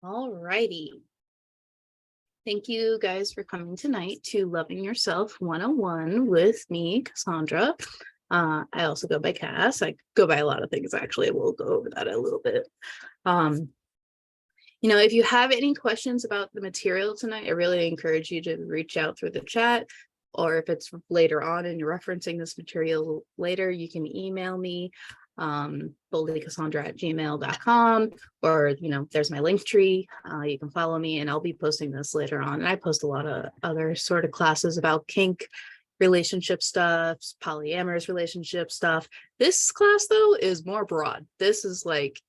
All righty. Thank you guys for coming tonight to Loving Yourself 101 with me, Cassandra. I also go by Cass. I go by a lot of things, actually. We'll go over that a little bit. If you have any questions about the material tonight, I really encourage you to reach out through the chat, or if it's later on and you're referencing this material later, you can email me, boldlycassandra@gmail.com, or there's my link tree. You can follow me, and I'll be posting this later on. And I post a lot of other sort of classes about kink, relationship stuff, polyamorous relationship stuff. This class though is more broad. This is like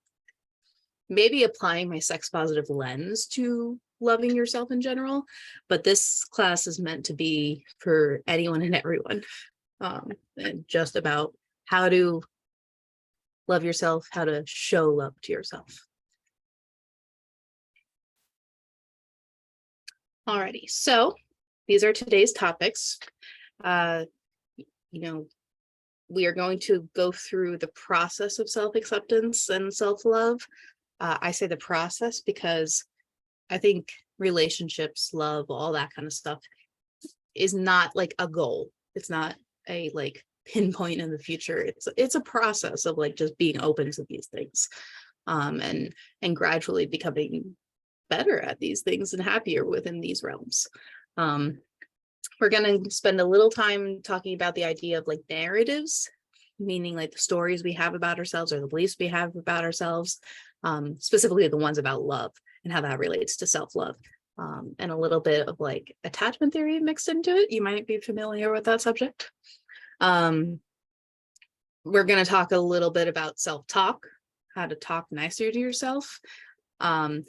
maybe applying my sex positive lens to loving yourself in general, but this class is meant to be for anyone and everyone, and just about how to love yourself, how to show love to yourself. Alrighty, so these are today's topics. We are going to go through the process of self-acceptance and self-love. I say the process because I think relationships, love, all that kind of stuff is not like a goal. It's not a like pinpoint in the future. It's a process of like just being open to these things, and gradually becoming better at these things and happier within these realms. We're going to spend a little time talking about the idea of like narratives, meaning like the stories we have about ourselves or the beliefs we have about ourselves, specifically the ones about love and how that relates to self-love, and a little bit of like attachment theory mixed into it. You might be familiar with that subject. We're going to talk a little bit about self-talk, how to talk nicer to yourself, and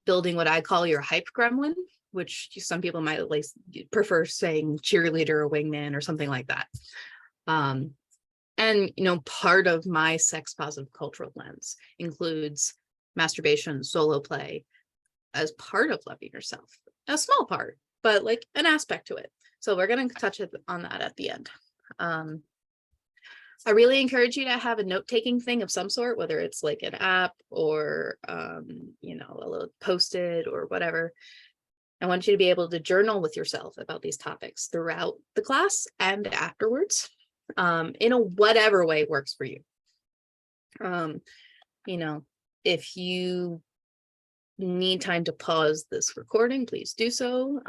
building what I call your hype gremlin, which some people might at least prefer saying cheerleader or wingman or something like that. And part of my sex positive cultural lens includes masturbation, solo play as part of loving yourself. A small part, but like an aspect to it. So we're going to touch on that at the end. I really encourage you to have a note-taking thing of some sort, whether it's like an app or a little Post-it or whatever. I want you to be able to journal with yourself about these topics throughout the class and afterwards, in a whatever way works for you. If you need time to pause this recording, please do so.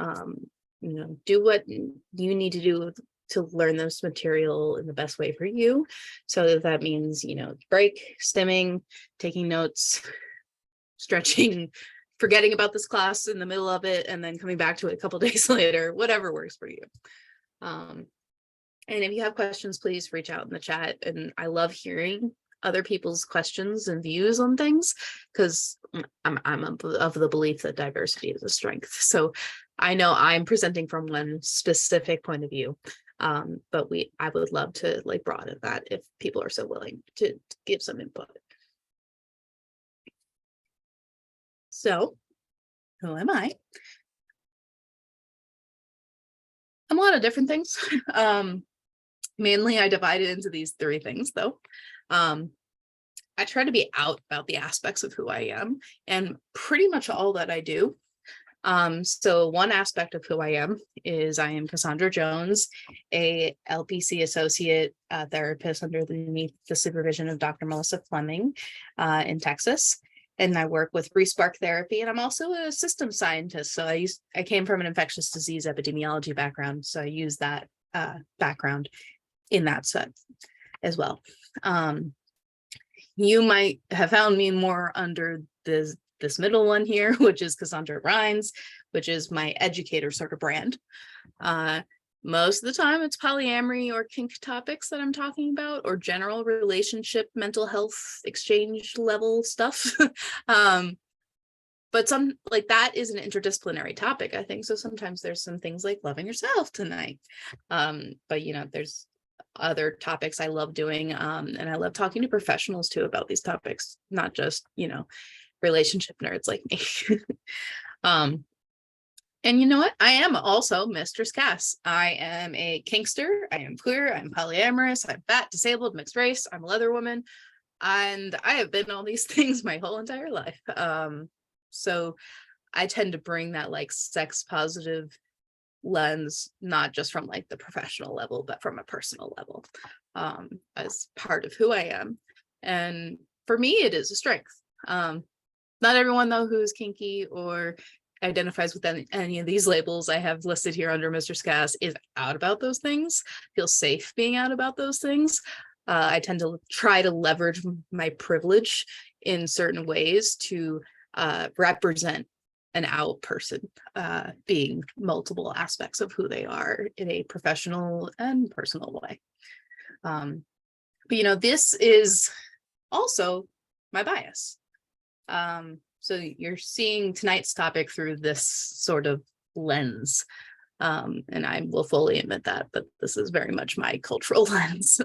Do what you need to do to learn this material in the best way for you. So that means, break, stimming, taking notes, stretching, forgetting about this class in the middle of it, and then coming back to it a couple days later, whatever works for you. And if you have questions, please reach out in the chat. And I love hearing other people's questions and views on things, because I'm of the belief that diversity is a strength. So I know I'm presenting from one specific point of view, but I would love to like broaden that if people are so willing to give some input. So, who am I? I'm a lot of different things. Mainly I divide it into these three things though. I try to be out about the aspects of who I am and pretty much all that I do. So one aspect of who I am is I am Casandra Jones, a LPC associate therapist underneath the supervision of Dr. Melissa Fleming in Texas. And I work with Respark therapy, and I'm also a systems scientist. So I came from an infectious disease epidemiology background. So I use that background in that sense as well. You might have found me more under this middle one here, which is Cassandra Rhines, which is my educator sort of brand. Most of the time it's polyamory or kink topics that I'm talking about, or general relationship, mental health, exchange level stuff. But some like that is an interdisciplinary topic, I think. So sometimes there's some things like loving yourself tonight. But there's other topics I love doing. And I love talking to professionals too about these topics, not just, relationship nerds like me. And you know what? I am also Mistress Cass. I am a kinkster. I am queer. I'm polyamorous. I'm fat, disabled, mixed race. I'm a leather woman. And I have been all these things my whole entire life. So I tend to bring that like sex positive lens, not just from like the professional level, but from a personal level, as part of who I am. And for me, it is a strength. Not everyone though who's kinky or identifies with any of these labels I have listed here under Mr. Scass is out about those things, feels safe being out about those things. I tend to try to leverage my privilege in certain ways to represent an out person, being multiple aspects of who they are in a professional and personal way. But this is also my bias. So you're seeing tonight's topic through this sort of lens. And I will fully admit that, but this is very much my cultural lens.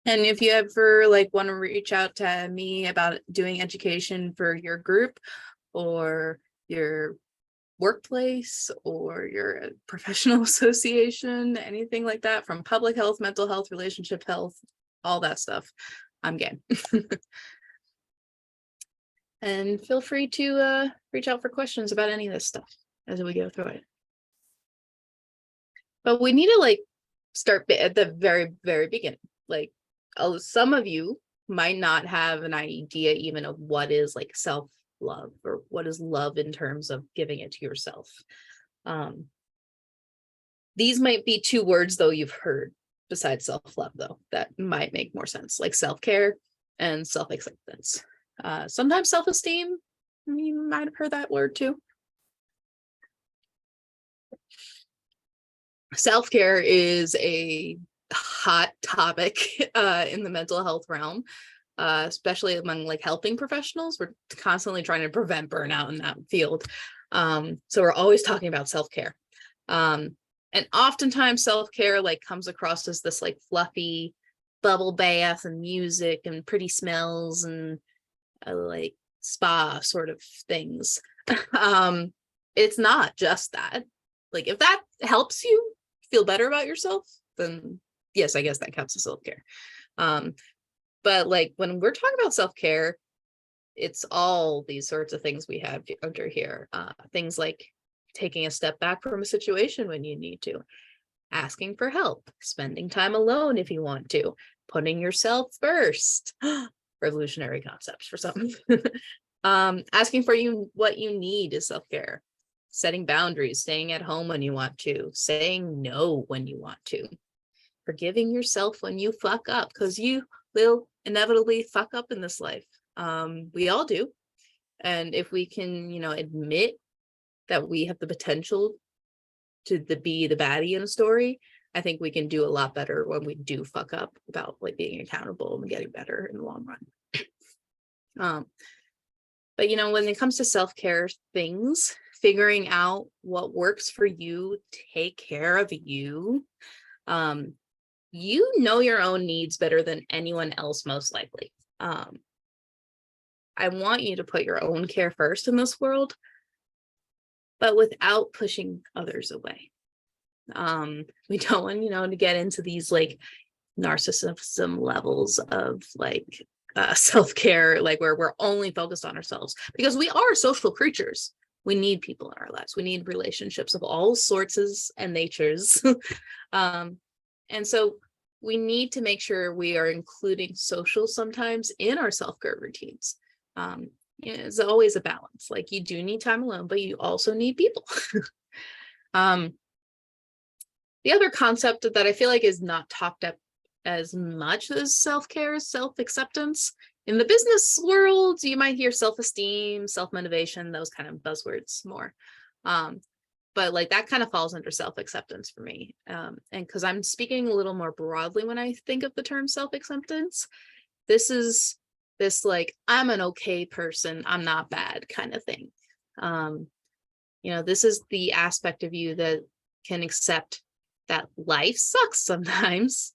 And if you ever like want to reach out to me about doing education for your group or your workplace or your professional association, anything like that, from public health, mental health, relationship health, all that stuff, I'm game. And feel free to reach out for questions about any of this stuff as we go through it. But we need to like start at the very, very beginning. Like some of you might not have an idea even of what is like self-love or what is love in terms of giving it to yourself. These might be two words though you've heard besides self-love though that might make more sense, like self-care and self-acceptance. Sometimes self-esteem, you might have heard that word too. Self-care is a hot topic in the mental health realm, especially among like helping professionals. We're constantly trying to prevent burnout in that field. So we're always talking about self-care. And oftentimes self-care like comes across as this like fluffy bubble bath and music and pretty smells and like spa sort of things. It's not just that. Like if that helps you feel better about yourself, then yes, I guess that counts as self-care. But like when we're talking about self-care, it's all these sorts of things we have under here. Things like taking a step back from a situation when you need to, asking for help, spending time alone if you want to, putting yourself first. Revolutionary concepts for some. Asking for what you need is self-care. Setting boundaries, staying at home when you want to, saying no when you want to, forgiving yourself when you fuck up, because you will inevitably fuck up in this life. We all do. And if we can, admit that we have the potential to be the baddie in a story, I think we can do a lot better when we do fuck up about like being accountable and getting better in the long run. But when it comes to self-care things, figuring out what works for you, take care of you. You know your own needs better than anyone else, most likely. I want you to put your own care first in this world, but without pushing others away. We don't want, to get into these like narcissism levels of like self-care, like where we're only focused on ourselves, because we are social creatures. We need people in our lives. We need relationships of all sorts and natures. And so we need to make sure we are including social sometimes in our self-care routines. It's always a balance. Like you do need time alone, but you also need people. The other concept that I feel like is not talked up as much as self-care is self-acceptance. In the business world, you might hear self-esteem, self-motivation, those kind of buzzwords more. But like that kind of falls under self-acceptance for me. And because I'm speaking a little more broadly when I think of the term self-acceptance, this is this like, I'm an okay person, I'm not bad kind of thing. This is the aspect of you that can accept that life sucks sometimes.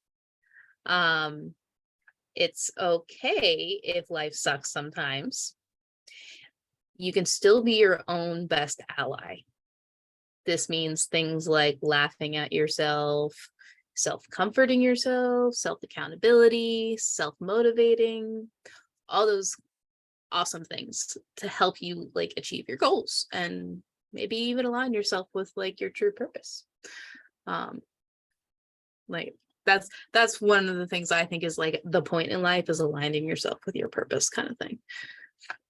It's okay if life sucks sometimes. You can still be your own best ally. This means things like laughing at yourself, self-comforting yourself, self-accountability, self-motivating, all those awesome things to help you like achieve your goals and maybe even align yourself with like your true purpose. Like that's one of the things I think is like the point in life, is aligning yourself with your purpose kind of thing.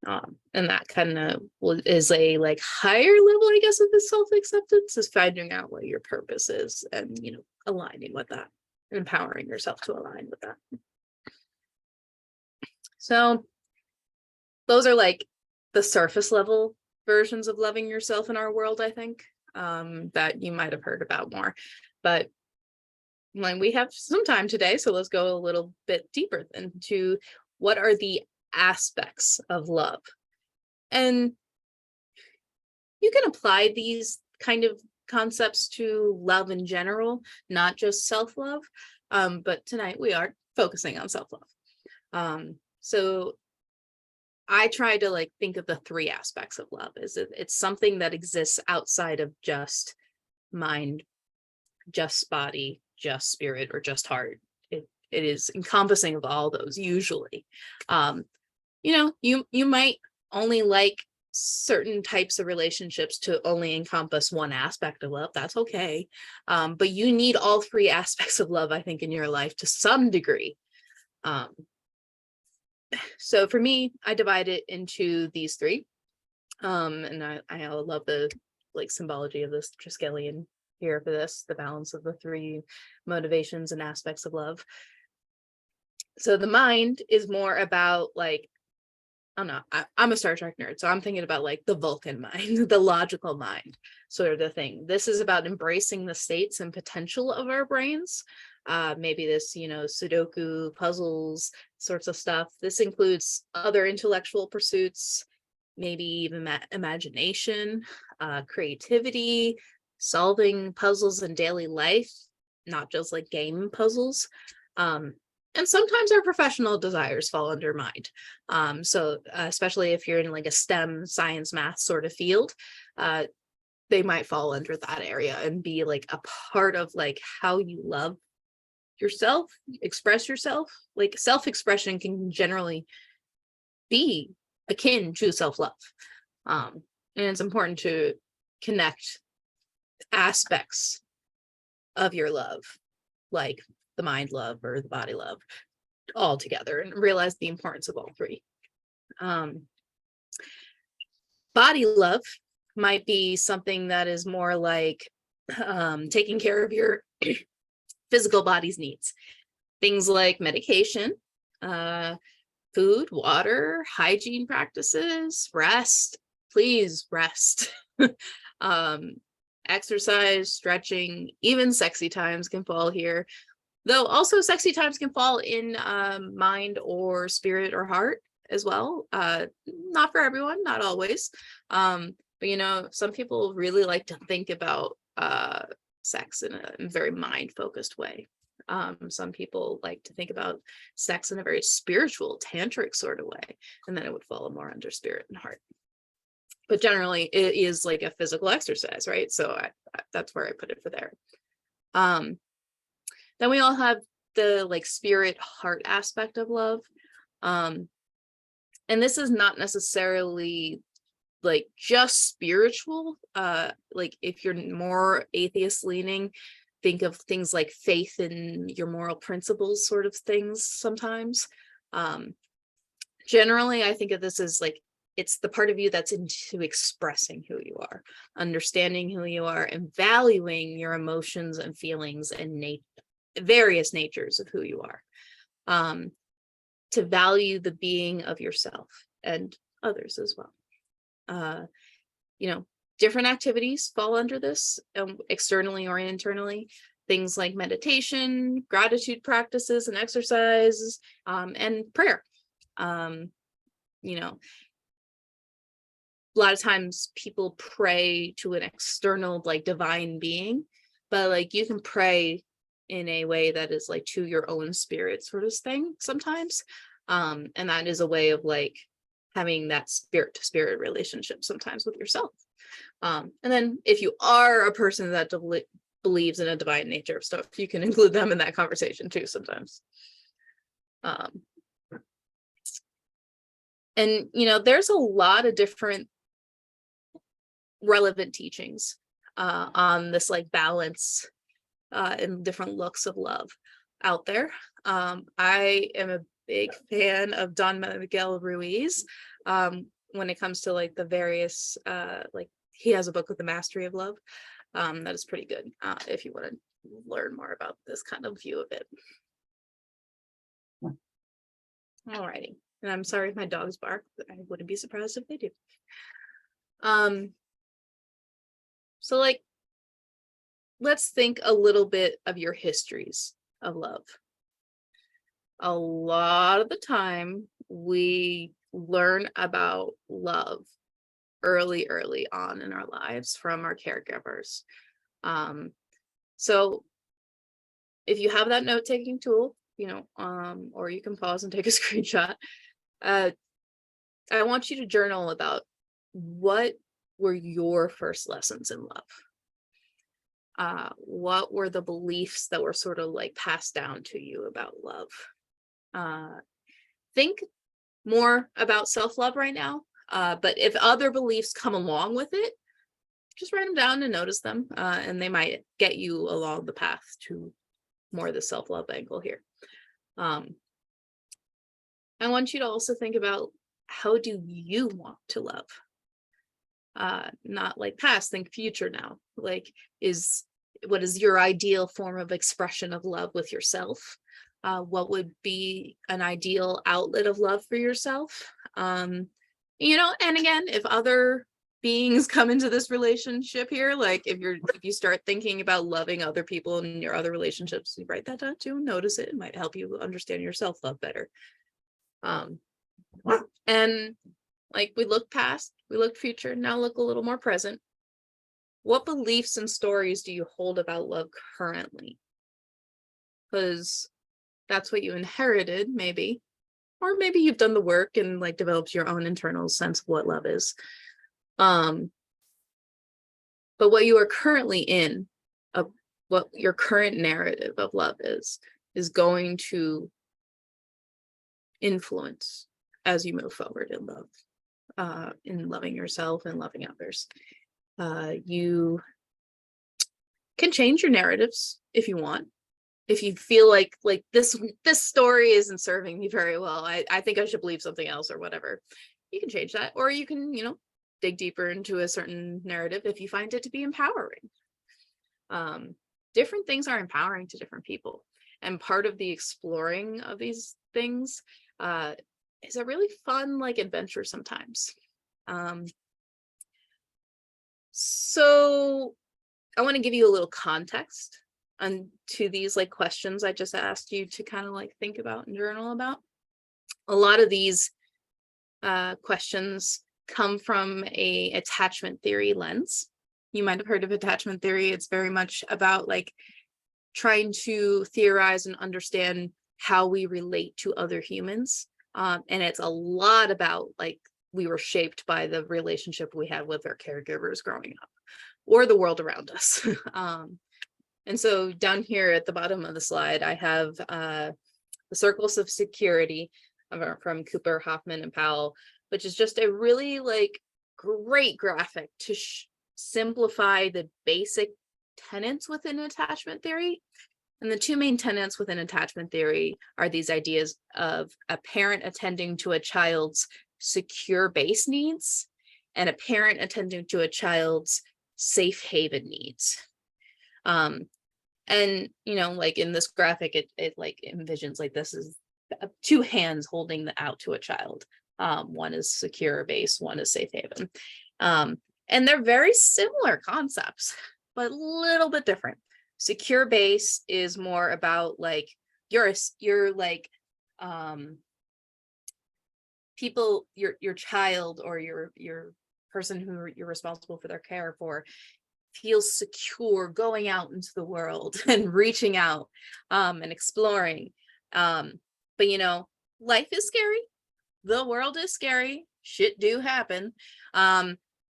And that kind of is a like higher level, I guess, of the self-acceptance, is finding out what your purpose is and, you know, aligning with that, empowering yourself to align with that. So those are like the surface level versions of loving yourself in our world, I think, that you might have heard about more. But like, we have some time today, so let's go a little bit deeper into what are the aspects of love. And you can apply these kind of concepts to love in general, not just self-love. But tonight we are focusing on self-love. So I try to like think of the three aspects of love. It's something that exists outside of just mind, just body, just spirit, or just heart. It is encompassing of all those usually. You know, you might only like certain types of relationships to only encompass one aspect of love. That's okay. But you need all three aspects of love, I think, in your life to some degree. So for me, I divide it into these three. And I love the like symbology of this Triskelion here for this, the balance of the three motivations and aspects of love. So the mind is more about like, I don't know, I'm a Star Trek nerd, so I'm thinking about like the Vulcan mind, the logical mind sort of the thing. This is about embracing the states and potential of our brains. Maybe this, you know, Sudoku, puzzles, sorts of stuff. This includes other intellectual pursuits, maybe even imagination, creativity, solving puzzles in daily life, not just like game puzzles. And sometimes our professional desires fall under mind. So especially if you're in like a STEM, science, math sort of field, they might fall under that area and be like a part of like how you love yourself, express yourself. Like self-expression can generally be akin to self-love. And it's important to connect aspects of your love, like the mind love or the body love, all together, and realize the importance of all three. Body love might be something that is more like taking care of your physical body's needs. Things like medication, food, water, hygiene practices, rest. Please rest. Exercise, stretching, even sexy times can fall here. Though also sexy times can fall in mind or spirit or heart as well. Not for everyone, not always. But you know, some people really like to think about sex in a very mind-focused way. Some people like to think about sex in a very spiritual, tantric sort of way, and then it would fall more under spirit and heart. But generally, it is like a physical exercise, right? So that's where I put it for there. Then we all have the like spirit heart aspect of love. And this is not necessarily like just spiritual. Like if you're more atheist leaning, think of things like faith in your moral principles sort of things sometimes. Generally, I think of this as like, it's the part of you that's into expressing who you are, understanding who you are, and valuing your emotions and feelings and various natures of who you are. To value the being of yourself and others as well. You know, different activities fall under this, externally or internally. Things like meditation, gratitude practices and exercises, and prayer. You know, a lot of times people pray to an external like divine being, but like you can pray in a way that is like to your own spirit sort of thing sometimes. And that is a way of like having that spirit to spirit relationship sometimes with yourself. And then if you are a person that believes in a divine nature of stuff, you can include them in that conversation too sometimes. And, there's a lot of different relevant teachings on this like balance and different looks of love out there. I am a big fan of Don Miguel Ruiz when it comes to like the various like he has a book with the mastery of love that is pretty good if you want to learn more about this kind of view of it. Alrighty, and I'm sorry if my dogs bark, but I wouldn't be surprised if they do. So like, let's think a little bit of your histories of love. A lot of the time we learn about love early on in our lives from our caregivers. So if you have that note-taking tool, or you can pause and take a screenshot, I want you to journal about what were your first lessons in love. What were the beliefs that were sort of like passed down to you about love? Think more about self-love right now, but if other beliefs come along with it, just write them down and notice them, and they might get you along the path to more the self-love angle here. I want you to also think about, how do you want to love? Not like past, think future now. Like, what is your ideal form of expression of love with yourself? What would be an ideal outlet of love for yourself? And again, if other beings come into this relationship here, like if you start thinking about loving other people in your other relationships, you write that down too, notice it. It might help you understand your self-love better. And like, we look past, we look future, now look a little more present. What beliefs and stories do you hold about love currently? Because that's what you inherited, maybe. Or maybe you've done the work and like developed your own internal sense of what love is. But what you are currently in, what your current narrative of love is going to influence as you move forward in love, in loving yourself and loving others. You can change your narratives if you want. If you feel like this story isn't serving me very well, I think I should believe something else or whatever, you can change that. Or you can, dig deeper into a certain narrative if you find it to be empowering. Different things are empowering to different people. And part of the exploring of these things is a really fun, adventure sometimes. So I want to give you a little context to these questions I just asked you to kind of think about and journal about. A lot of these questions come from a attachment theory lens. You might have heard of attachment theory. It's very much about trying to theorize and understand how we relate to other humans. And it's a lot about we were shaped by the relationship we had with our caregivers growing up or the world around us. And so down here at the bottom of the slide, I have the circles of security from Cooper, Hoffman, and Powell, which is just a really great graphic to simplify the basic tenets within attachment theory. And the two main tenets within attachment theory are these ideas of a parent attending to a child's secure base needs and a parent attending to a child's safe haven needs. And in this graphic, it envisions this is two hands holding out to a child. One is secure base, one is safe haven. And they're very similar concepts, but a little bit different. Secure base is more about your people, your child or your person who you're responsible for their care for feels secure going out into the world and reaching out and exploring. But life is scary. The world is scary. Shit do happen.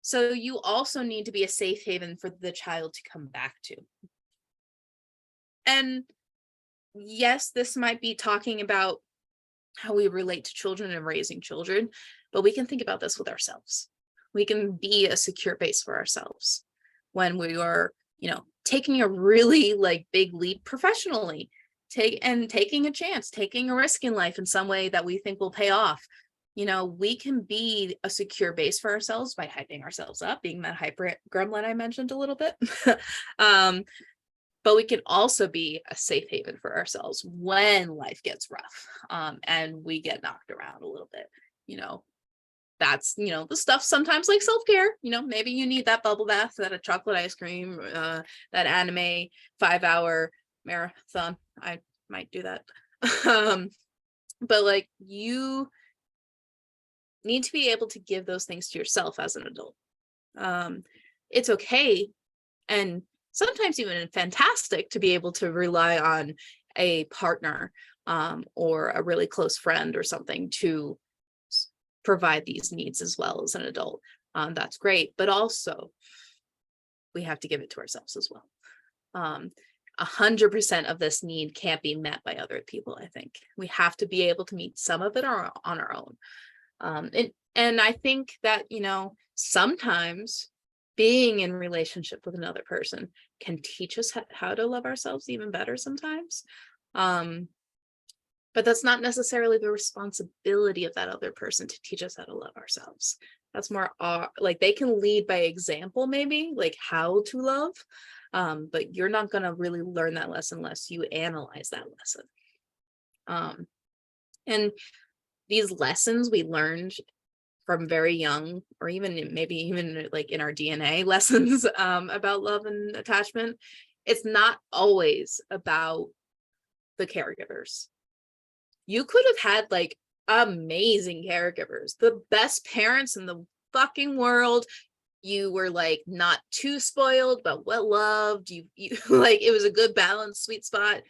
So you also need to be a safe haven for the child to come back to. And yes, this might be talking about how we relate to children and raising children, But we can think about this with ourselves. We can be a secure base for ourselves when we are, taking a really like big leap professionally, taking a chance, taking a risk in life in some way that we think will pay off. We can be a secure base for ourselves by hyping ourselves up, being that hyper gremlin I mentioned a little bit. But we can also be a safe haven for ourselves when life gets rough, and we get knocked around a little bit. That's the stuff sometimes like self-care. Maybe you need that bubble bath, that chocolate ice cream, that anime 5-hour marathon. I might do that. But like, you need to be able to give those things to yourself as an adult. It's okay, and sometimes even fantastic, to be able to rely on a partner, or a really close friend or something to provide these needs as well as an adult. That's great, but also we have to give it to ourselves as well. 100% of this need can't be met by other people. I think we have to be able to meet some of it on our own. And I think that, sometimes being in relationship with another person can teach us how to love ourselves even better sometimes. But that's not necessarily the responsibility of that other person to teach us how to love ourselves. That's more like, they can lead by example, maybe like how to love. But you're not going to really learn that lesson unless you analyze that lesson. And these lessons we learned from very young, or maybe even like in our DNA lessons, about love and attachment, it's not always about the caregivers. You could have had like amazing caregivers, the best parents in the fucking world. You were like not too spoiled, but well loved. You like, it was a good balance, sweet spot.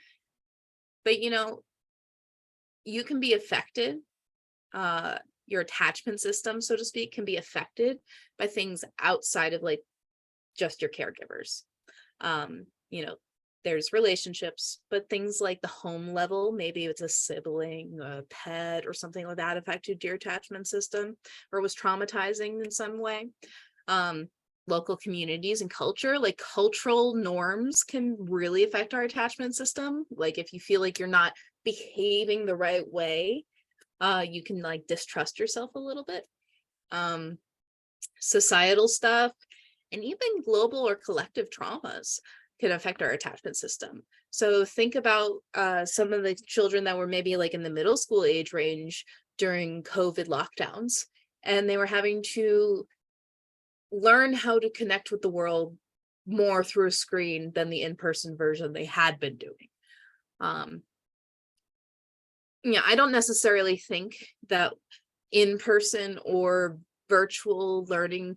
But you can be affected. Your attachment system, so to speak, can be affected by things outside of like just your caregivers. There's relationships, but things like the home level, maybe it's a sibling, a pet, or something like that affected your attachment system or was traumatizing in some way. Local communities and culture, like cultural norms, can really affect our attachment system. Like, if you feel like you're not behaving the right way, you can like distrust yourself a little bit. Societal stuff and even global or collective traumas can affect our attachment system. So think about some of the children that were maybe like in the middle school age range during COVID lockdowns, and they were having to learn how to connect with the world more through a screen than the in-person version they had been doing. I don't necessarily think that in-person or virtual learning,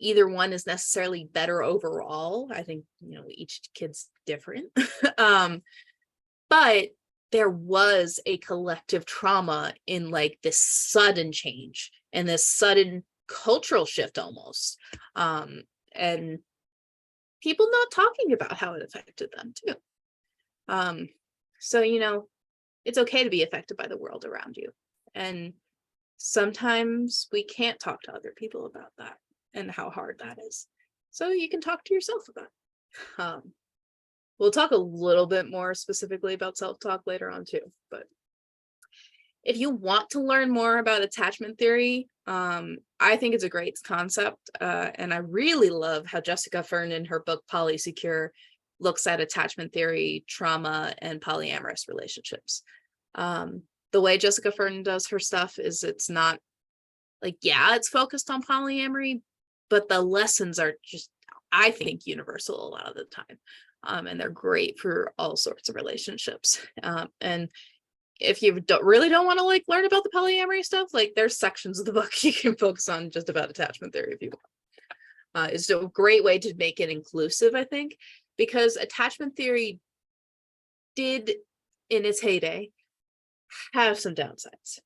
either one is necessarily better overall. I think, each kid's different. But there was a collective trauma in like this sudden change and this sudden cultural shift almost. And people not talking about how it affected them too. So, it's okay to be affected by the world around you. And sometimes we can't talk to other people about that and how hard that is. So you can talk to yourself about it. We'll talk a little bit more specifically about self-talk later on too. But if you want to learn more about attachment theory, I think it's a great concept. And I really love how Jessica Fern in her book Polysecure looks at attachment theory, trauma, and polyamorous relationships. The way Jessica Fern does her stuff is, it's not like, it's focused on polyamory, but the lessons are just, I think, universal a lot of the time. And they're great for all sorts of relationships. And if you really don't want to like learn about the polyamory stuff, like there's sections of the book you can focus on just about attachment theory if you want. It's a great way to make it inclusive, I think, because attachment theory did, in its heyday, have some downsides.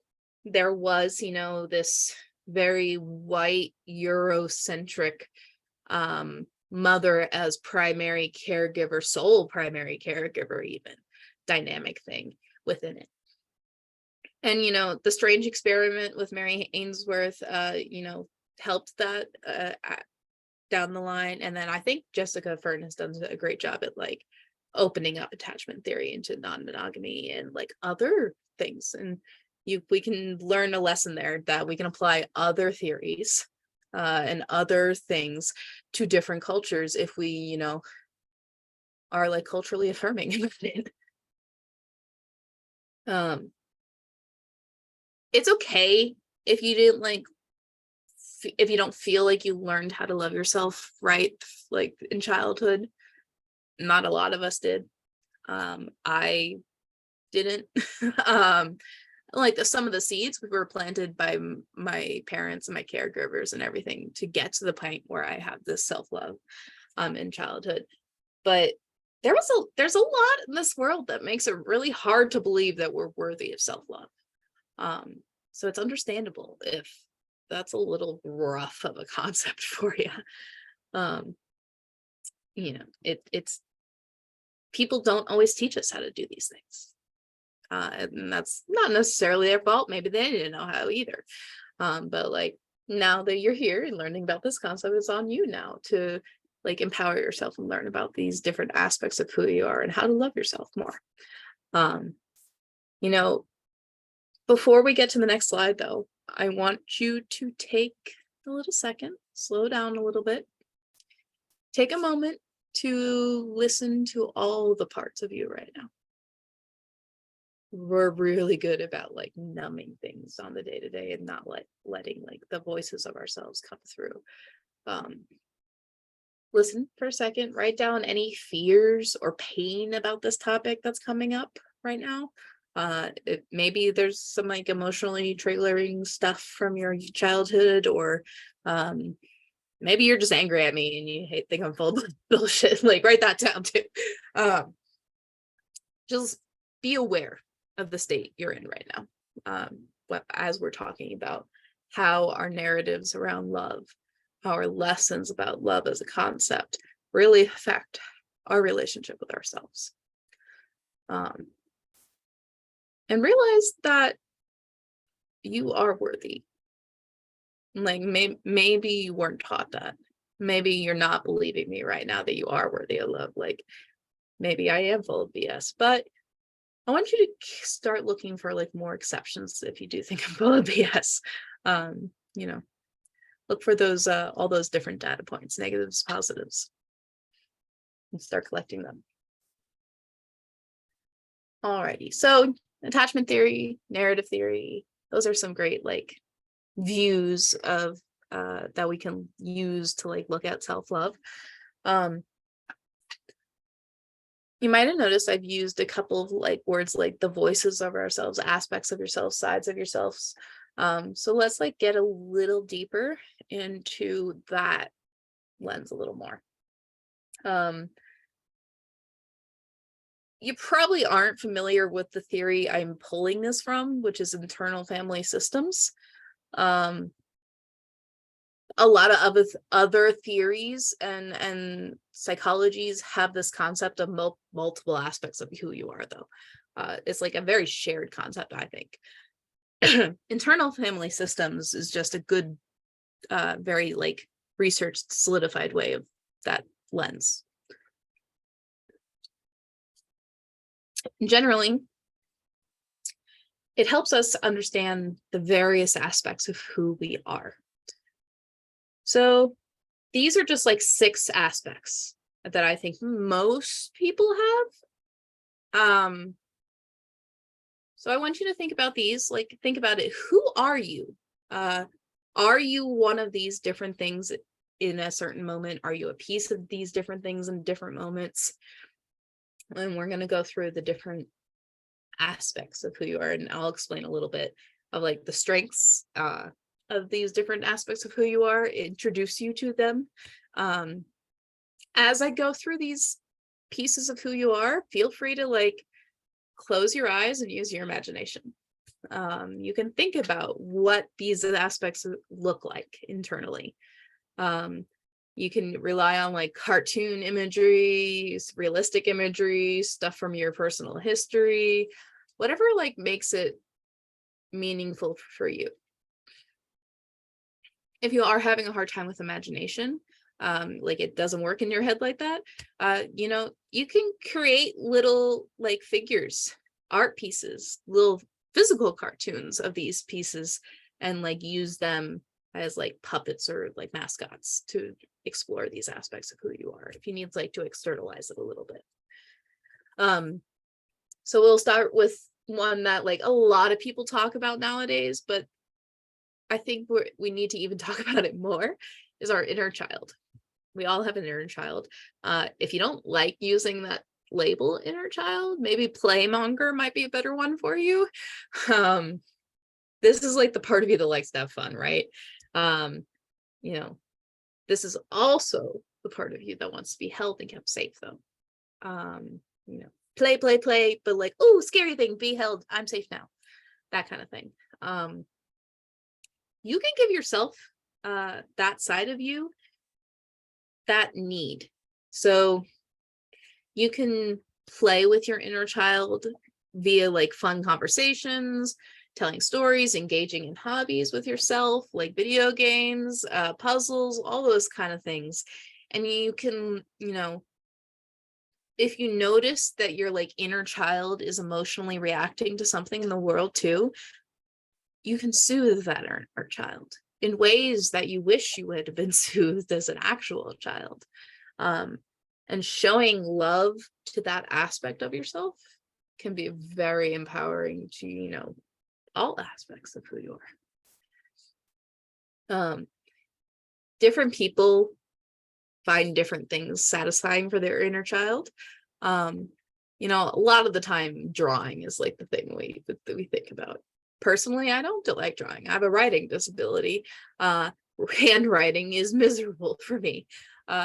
There was, this very white Eurocentric mother as primary caregiver, sole primary caregiver, even dynamic thing within it. And, the strange experiment with Mary Ainsworth, helped that down the line. And then I think Jessica Fern has done a great job at like opening up attachment theory into non-monogamy and like other things. And we can learn a lesson there that we can apply other theories and other things to different cultures if we, are like culturally affirming about it. It's okay if you didn't like if you don't feel like you learned how to love yourself right, like in childhood. Not a lot of us did. I didn't. Like some of the seeds were planted by my parents and my caregivers and everything to get to the point where I have this self-love in childhood. But there's a lot in this world that makes it really hard to believe that we're worthy of self-love. So it's understandable if that's a little rough of a concept for you. It's people don't always teach us how to do these things. And that's not necessarily their fault. Maybe they didn't know how either. But like now that you're here and learning about this concept, it's on you now to like empower yourself and learn about these different aspects of who you are and how to love yourself more. Before we get to the next slide though, I want you to take a little second, slow down a little bit, take a moment to listen to all the parts of you right now. We're really good about like numbing things on the day-to-day and not letting like the voices of ourselves come through. Listen for a second, write down any fears or pain about this topic that's coming up right now. Maybe there's some like emotionally triggering stuff from your childhood, or maybe you're just angry at me and you think I'm full of bullshit. Like write that down too. Just be aware of the state you're in right now. As we're talking about how our narratives around love, how our lessons about love as a concept really affect our relationship with ourselves. And realize that you are worthy. Like maybe you weren't taught that. Maybe you're not believing me right now that you are worthy of love. Like maybe I am full of BS, but I want you to start looking for like more exceptions if you do think I'm full of BS. Look for those all those different data points, negatives, positives, and start collecting them. Alrighty, so attachment theory, narrative theory, those are some great like views of that we can use to like look at self-love. You might have noticed I've used a couple of like words like the voices of ourselves, aspects of yourself, sides of yourselves. So let's like get a little deeper into that lens a little more. You probably aren't familiar with the theory I'm pulling this from, which is internal family systems. A lot of other theories and psychologies have this concept of multiple aspects of who you are, though. It's like a very shared concept, I think. Internal family systems is just a good, very like researched, solidified way of that lens. Generally, it helps us understand the various aspects of who we are. So these are just like 6 aspects that I think most people have. So I want you to think about these, like think about it. Who are you? Are you one of these different things in a certain moment? Are you a piece of these different things in different moments? And we're going to go through the different aspects of who you are, and I'll explain a little bit of like the strengths of these different aspects of who you are, introduce you to them. As I go through these pieces of who you are, feel free to like close your eyes and use your imagination. You can think about what these aspects look like internally. You can rely on like cartoon imagery, realistic imagery, stuff from your personal history, whatever like makes it meaningful for you. If you are having a hard time with imagination, like it doesn't work in your head like that, you can create little like figures, art pieces, little physical cartoons of these pieces, and like use them as like puppets or like mascots to explore these aspects of who you are, if you need like to externalize it a little bit. So we'll start with one that like a lot of people talk about nowadays, but I think we need to even talk about it more, is our inner child. We all have an inner child. If you don't like using that label inner child, maybe playmonger might be a better one for you. This is like the part of you that likes to have fun, right? This is also the part of you that wants to be held and kept safe, though. Play, but like, oh, scary thing, be held, I'm safe now. That kind of thing. You can give yourself that side of you that need. So you can play with your inner child via like fun conversations, telling stories, engaging in hobbies with yourself, like video games, puzzles, all those kind of things. And you can, if you notice that your like inner child is emotionally reacting to something in the world too, you can soothe that inner child in ways that you wish you would have been soothed as an actual child. And showing love to that aspect of yourself can be very empowering to, all aspects of who you are. Different people find different things satisfying for their inner child. A lot of the time drawing is like the thing we think about. Personally, I don't like drawing. I have a writing disability. Handwriting is miserable for me.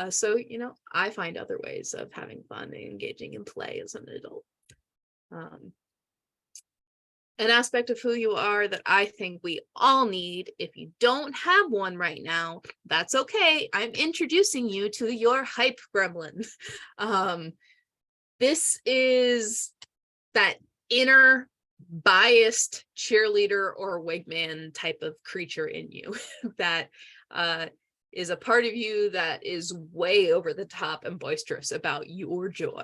So I find other ways of having fun and engaging in play as an adult. An aspect of who you are that I think we all need. If you don't have one right now, that's okay. I'm introducing you to your hype gremlin. This is that inner biased cheerleader or wigman type of creature in you that is a part of you that is way over the top and boisterous about your joy.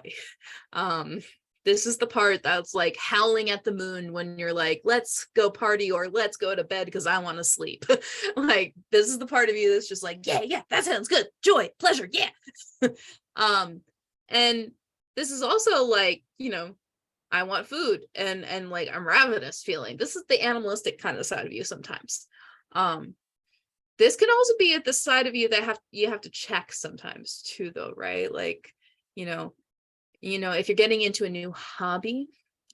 This is the part that's like howling at the moon when you're like, let's go party or let's go to bed because I want to sleep. Like, this is the part of you that's just like, yeah, that sounds good. Joy, pleasure, yeah. And this is also like, I want food and like I'm ravenous feeling. This is the animalistic kind of side of you sometimes. This can also be at the side of you that you have to check sometimes too, though, right? Like, if you're getting into a new hobby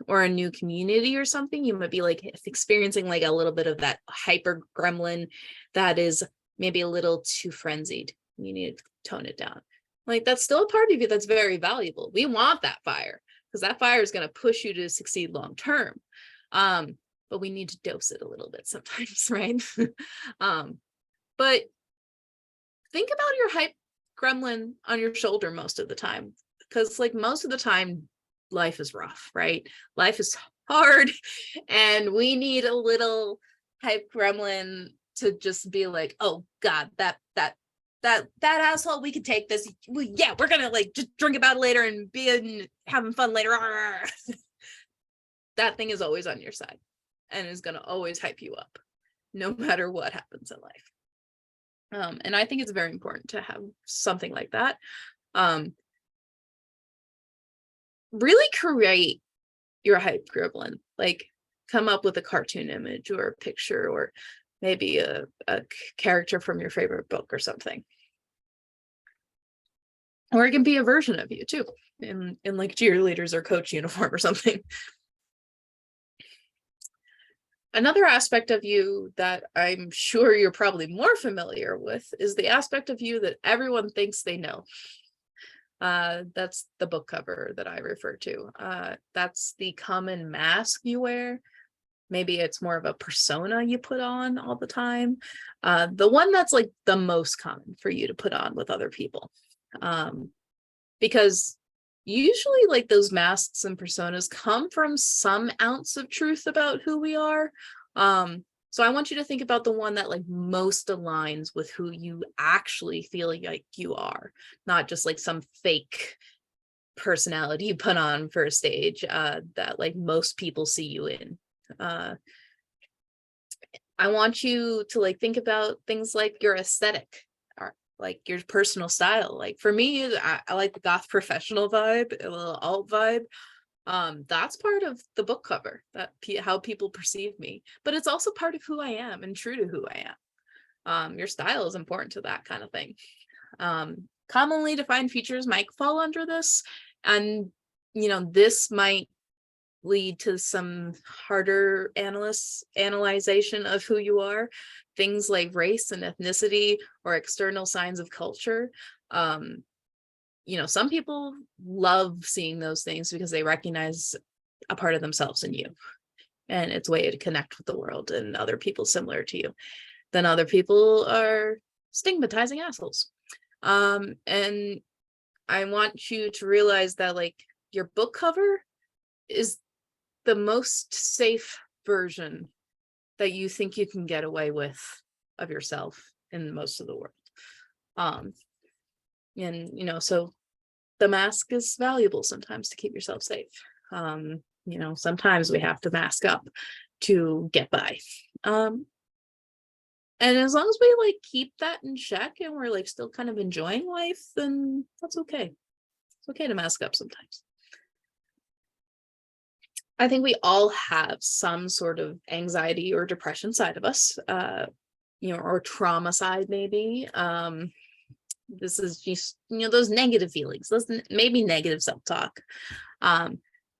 or a new community or something, you might be like experiencing like a little bit of that hyper gremlin that is maybe a little too frenzied. You need to tone it down. Like, that's still a part of you that's very valuable. We want that fire because that fire is going to push you to succeed long term. But we need to dose it a little bit sometimes, right? But think about your hype gremlin on your shoulder most of the time, because like most of the time life is rough, right? Life is hard and we need a little hype gremlin to just be like, oh God, that asshole, we could take this. Yeah, we're gonna like just drink about it later and having fun later. That thing is always on your side and is gonna always hype you up no matter what happens in life. And I think it's very important to have something like that. Really create your hype gremlin. Like, come up with a cartoon image or a picture or maybe a character from your favorite book or something. Or it can be a version of you too, in like cheerleaders or coach uniform or something. Another aspect of you that I'm sure you're probably more familiar with is the aspect of you that everyone thinks they know. That's the book cover that I refer to. That's the common mask you wear. Maybe it's more of a persona you put on all the time. The one that's like the most common for you to put on with other people. Because usually like those masks and personas come from some ounce of truth about who we are, So I want you to think about the one that like most aligns with who you actually feel like you are, not just like some fake personality you put on for a stage that like most people see you in. I want you to like think about things like your aesthetic or like your personal style. Like for me, I like the goth professional vibe, a little alt vibe. That's part of the book cover, that how people perceive me, but it's also part of who I am and true to who I am. Your style is important to that kind of thing. Commonly defined features might fall under this, and this might lead to some harder analyzation of who you are. Things like race and ethnicity or external signs of culture. Some people love seeing those things because they recognize a part of themselves in you, and it's a way to connect with the world and other people similar to you. Then other people are stigmatizing assholes. And I want you to realize that like your book cover is the most safe version that you think you can get away with of yourself in most of the world. So the mask is valuable sometimes to keep yourself safe. Sometimes we have to mask up to get by. And as long as we like keep that in check and we're like still kind of enjoying life, then that's okay. It's okay to mask up sometimes. I think we all have some sort of anxiety or depression side of us, or trauma side maybe. This is just, those negative feelings, those maybe negative self-talk,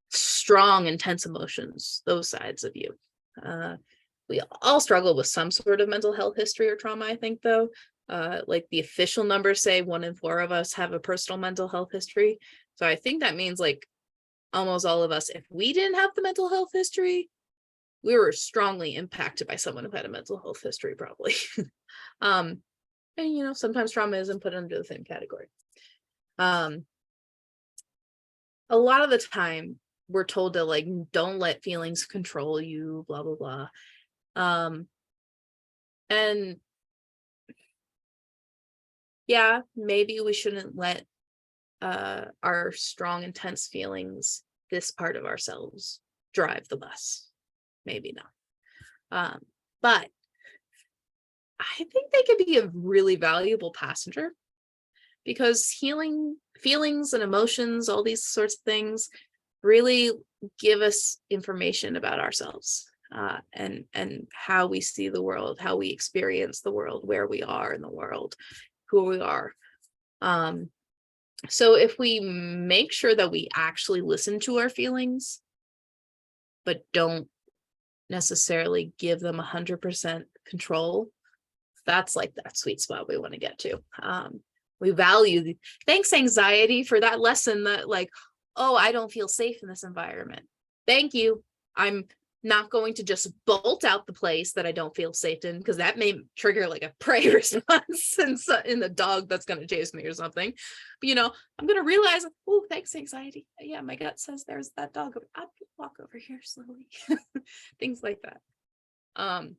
strong, intense emotions, those sides of you. We all struggle with some sort of mental health history or trauma, I think, though. Like the official numbers say 1 in 4 of us have a personal mental health history. So I think that means like almost all of us, if we didn't have the mental health history, we were strongly impacted by someone who had a mental health history, probably. And sometimes trauma isn't put under the same category. A lot of the time we're told to like, don't let feelings control you, blah, blah, blah. And yeah, maybe we shouldn't let our strong, intense feelings, this part of ourselves, drive the bus. Maybe not. But I think they could be a really valuable passenger, because healing feelings and emotions, all these sorts of things, really give us information about ourselves, and how we see the world, how we experience the world, where we are in the world, who we are. So if we make sure that we actually listen to our feelings, but don't necessarily give them 100% control, that's like that sweet spot we want to get to. We value thanks anxiety for that lesson that like, oh, I don't feel safe in this environment. Thank you. I'm not going to just bolt out the place that I don't feel safe in, because that may trigger like a prey response in the dog that's going to chase me or something. But I'm going to realize, oh, thanks anxiety. Yeah, my gut says there's that dog. I'll walk over here slowly. Things like that.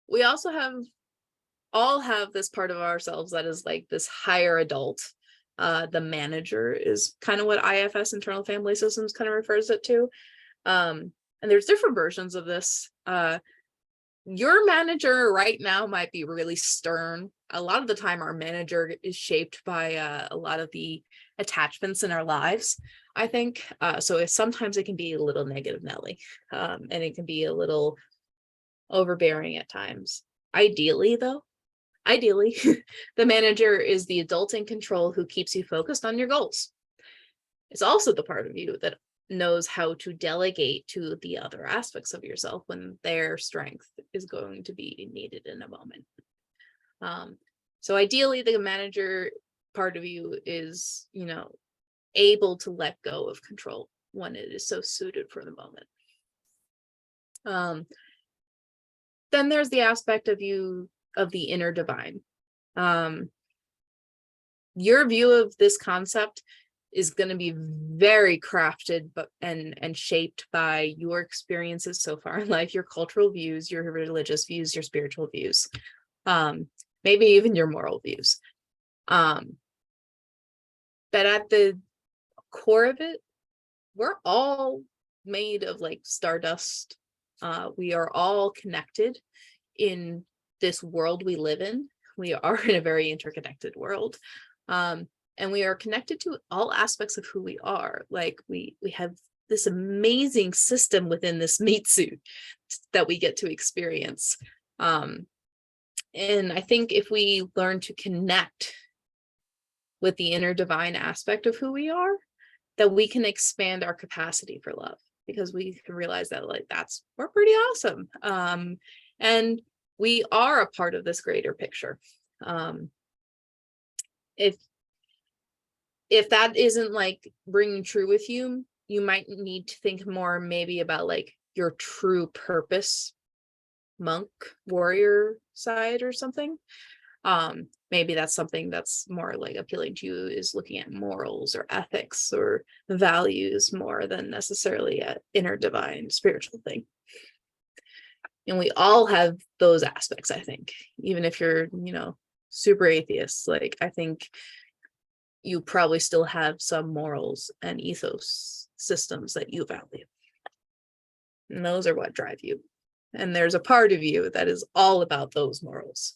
We also all have this part of ourselves that is like this higher adult. The manager is kind of what IFS, internal family systems, kind of refers it to. And there's different versions of this. Your manager right now might be really stern. A lot of the time our manager is shaped by a lot of the attachments in our lives, I think. So sometimes it can be a little negative Nelly, and it can be a little overbearing at times. Ideally, the manager is the adult in control who keeps you focused on your goals. It's also the part of you that knows how to delegate to the other aspects of yourself when their strength is going to be needed in a moment. So ideally, the manager part of you is, able to let go of control when it is so suited for the moment. Then there's the aspect of you of the inner divine. Your view of this concept is going to be very crafted and shaped by your experiences so far in life, your cultural views, your religious views, your spiritual views, maybe even your moral views. But at the core of it, we're all made of like stardust. We are all connected in this world we live in. We are in a very interconnected world. And we are connected to all aspects of who we are. Like we have this amazing system within this meat suit that we get to experience. And I think if we learn to connect with the inner divine aspect of who we are, that we can expand our capacity for love, because we can realize that like we're pretty awesome. And we are a part of this greater picture. If that isn't like ringing true with you, you might need to think more maybe about like your true purpose, monk, warrior side or something. Maybe that's something that's more like appealing to you, is looking at morals or ethics or values more than necessarily an inner divine spiritual thing. And we all have those aspects, I think, even if you're, super atheist. Like, I think you probably still have some morals and ethos systems that you value. And those are what drive you. And there's a part of you that is all about those morals.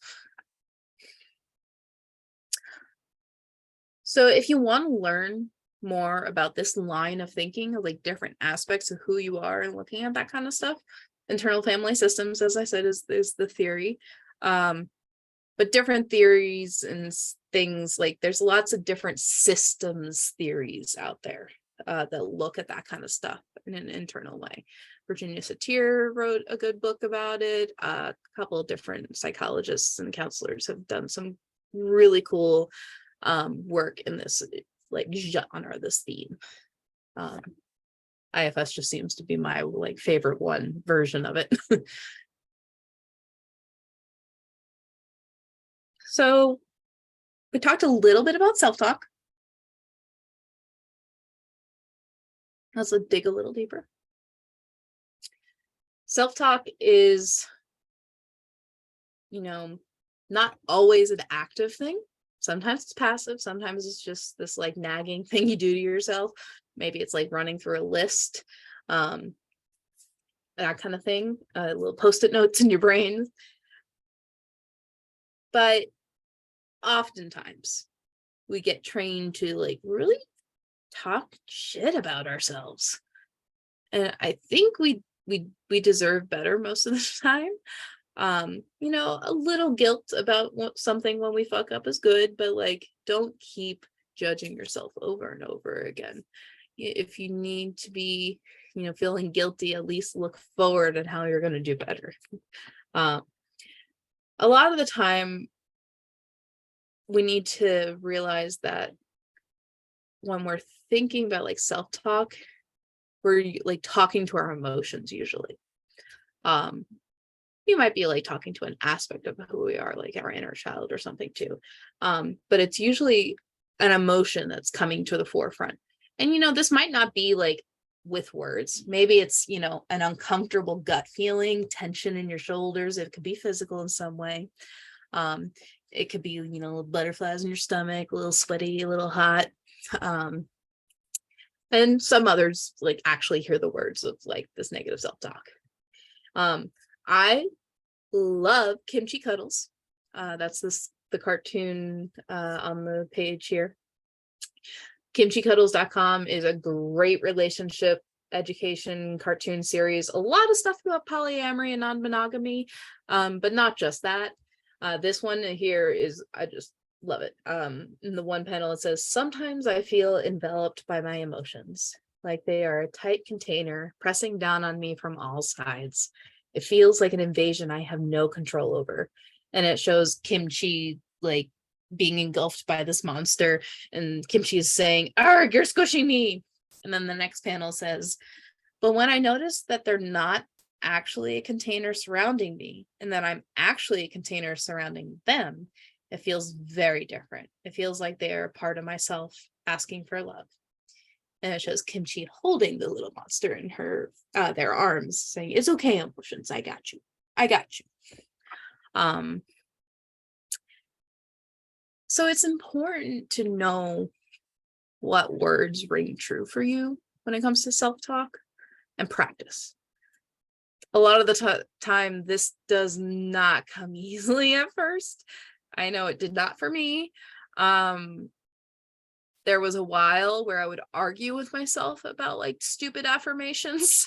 So if you want to learn more about this line of thinking of like different aspects of who you are and looking at that kind of stuff, internal family systems, as I said, is the theory. But different theories and things, like there's lots of different systems theories out there that look at that kind of stuff in an internal way. Virginia Satir wrote a good book about it. A couple of different psychologists and counselors have done some really cool work in this like genre, this theme. IFS just seems to be my like favorite one version of it. So we talked a little bit about self-talk. Let's dig a little deeper. Self-talk is, not always an active thing. Sometimes it's passive. Sometimes it's just this like nagging thing you do to yourself. Maybe it's like running through a list, that kind of thing, little post-it notes in your brain. But oftentimes we get trained to like really talk shit about ourselves. And I think we deserve better most of the time. A little guilt about something when we fuck up is good, but like don't keep judging yourself over and over again. If you need to be, feeling guilty, at least look forward at how you're going to do better. A lot of the time we need to realize that when we're thinking about like self-talk, we're like talking to our emotions usually. You might be like talking to an aspect of who we are, like our inner child or something too. But it's usually an emotion that's coming to the forefront. And, this might not be like with words. Maybe it's, an uncomfortable gut feeling, tension in your shoulders. It could be physical in some way. It could be, butterflies in your stomach, a little sweaty, a little hot. And some others like actually hear the words of like this negative self-talk. I love Kimchi Cuddles. That's the cartoon on the page here. KimchiCuddles.com is a great relationship education cartoon series. A lot of stuff about polyamory and non-monogamy, but not just that. This one here I just love it. In the one panel, it says, "Sometimes I feel enveloped by my emotions, like they are a tight container pressing down on me from all sides. It feels like an invasion I have no control over." And it shows Kimchi like being engulfed by this monster, and Kimchi is saying, "Arg, you're squishing me." And then the next panel says, "But when I notice that they're not actually a container surrounding me, and that I'm actually a container surrounding them, it feels very different. It feels like they are a part of myself asking for love." And it shows Kimchi holding the little monster in their arms, saying, "It's okay, emotions. I got you. I got you." Um, so it's important to know what words ring true for you when it comes to self-talk, and practice. A lot of the time, this does not come easily at first. I know it did not for me. There was a while where I would argue with myself about like stupid affirmations.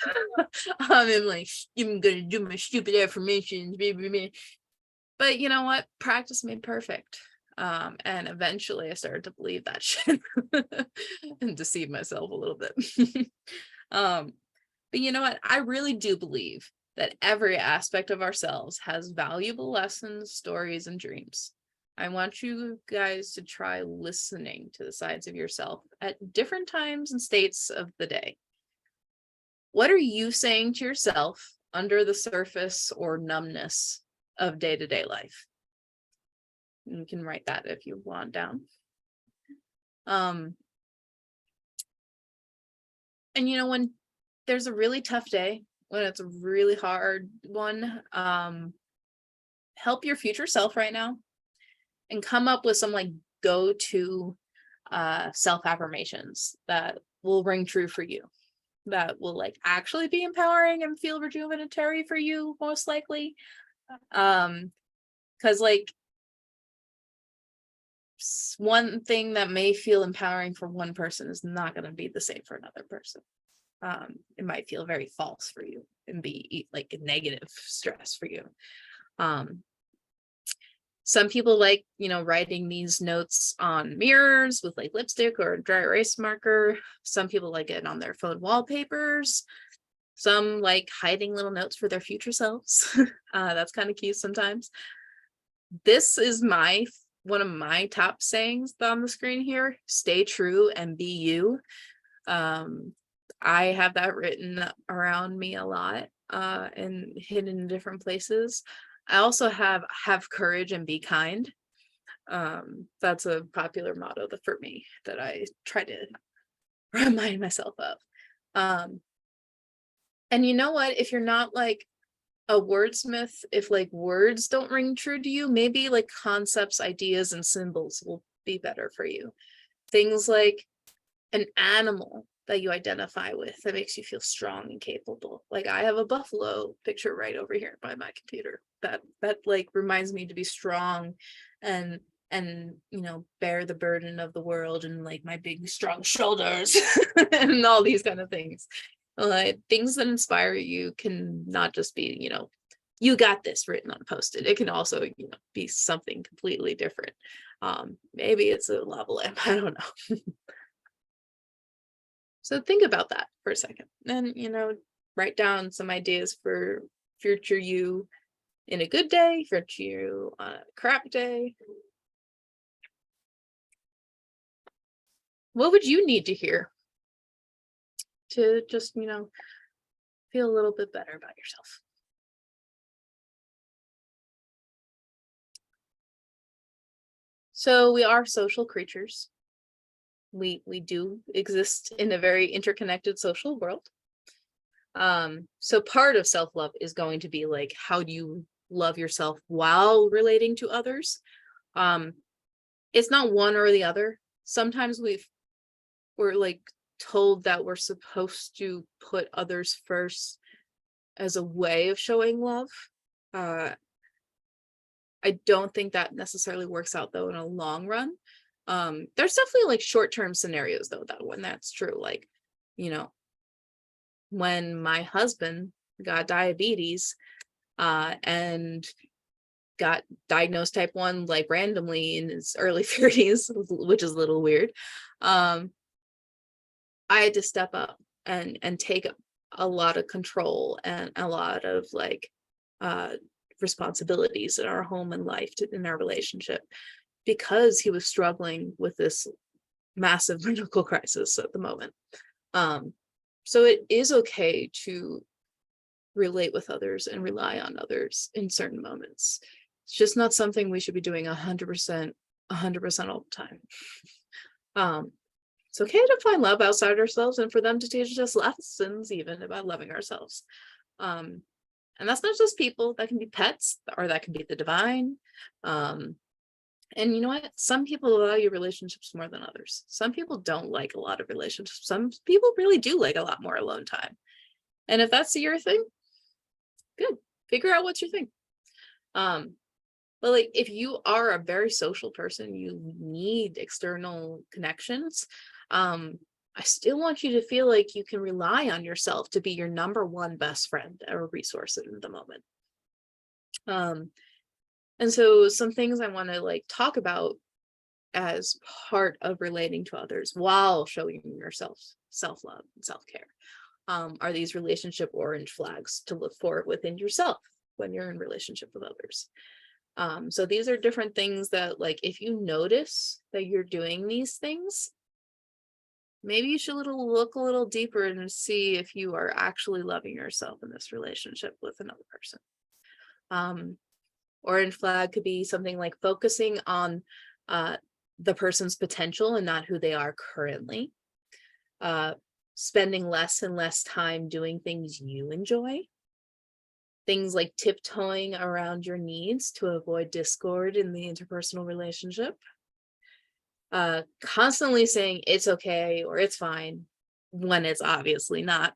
And like, I'm gonna do my stupid affirmations, baby. But you know what? Practice made perfect. And eventually I started to believe that shit and deceive myself a little bit. But you know what? I really do believe that every aspect of ourselves has valuable lessons, stories, and dreams. I want you guys to try listening to the sides of yourself at different times and states of the day. What are you saying to yourself under the surface or numbness of day-to-day life? You can write that if you want down. And you know, when there's a really tough day, when it's a really hard one, help your future self right now and come up with some like go-to self affirmations that will ring true for you, that will like actually be empowering and feel rejuvenatory for you, most likely. Because like one thing that may feel empowering for one person is not going to be the same for another person. It might feel very false for you and be like a negative stress for you. Some people like, writing these notes on mirrors with like lipstick or dry erase marker. Some people like it on their phone wallpapers. Some like hiding little notes for their future selves. That's kind of cute sometimes. This is one of my top sayings on the screen here: stay true and be you. I have that written around me a lot and hidden in different places. I also have courage and be kind. That's a popular motto for me that I try to remind myself of. And you know what? If you're not like a wordsmith, if like words don't ring true to you, maybe like concepts, ideas, and symbols will be better for you. Things like an animal that you identify with that makes you feel strong and capable. Like I have a buffalo picture right over here by my computer that like reminds me to be strong and bear the burden of the world and like my big strong shoulders and all these kind of things. Like things that inspire you can not just be, you got this written on post-it. It can also, be something completely different. Maybe it's a lava lamp. I don't know. So think about that for a second and, write down some ideas for future you in a good day, future you on a crap day. What would you need to hear to just, feel a little bit better about yourself? So we are social creatures. We do exist in a very interconnected social world. So part of self-love is going to be like, how do you love yourself while relating to others? It's not one or the other. Sometimes we're like told that we're supposed to put others first as a way of showing love. I don't think that necessarily works out though in a long run. There's definitely like short-term scenarios though, that when that's true, like, when my husband got diabetes and got diagnosed type 1 like randomly in his early 30s, which is a little weird. I had to step up and take a lot of control and a lot of like responsibilities in our home and life, in our relationship, because he was struggling with this massive medical crisis at the moment. So it is okay to relate with others and rely on others in certain moments. It's just not something we should be doing 100% all the time. It's okay to find love outside ourselves and for them to teach us lessons even about loving ourselves. Um, and that's not just people, that can be pets or that can be the divine. Um, and you know what? Some people value relationships more than others. Some people don't like a lot of relationships. Some people really do like a lot more alone time. And if that's your thing, good. Figure out what's your thing. But like if you are a very social person, you need external connections. I still want you to feel like you can rely on yourself to be your number one best friend or resource in the moment. And so some things I want to like talk about as part of relating to others while showing yourself self-love and self-care are these relationship orange flags to look for within yourself when you're in relationship with others. So these are different things that like if you notice that you're doing these things, maybe you should look a little deeper and see if you are actually loving yourself in this relationship with another person. Orange flag could be something like focusing on the person's potential and not who they are currently. Spending less and less time doing things you enjoy. Things like tiptoeing around your needs to avoid discord in the interpersonal relationship. Constantly saying it's okay or it's fine when it's obviously not.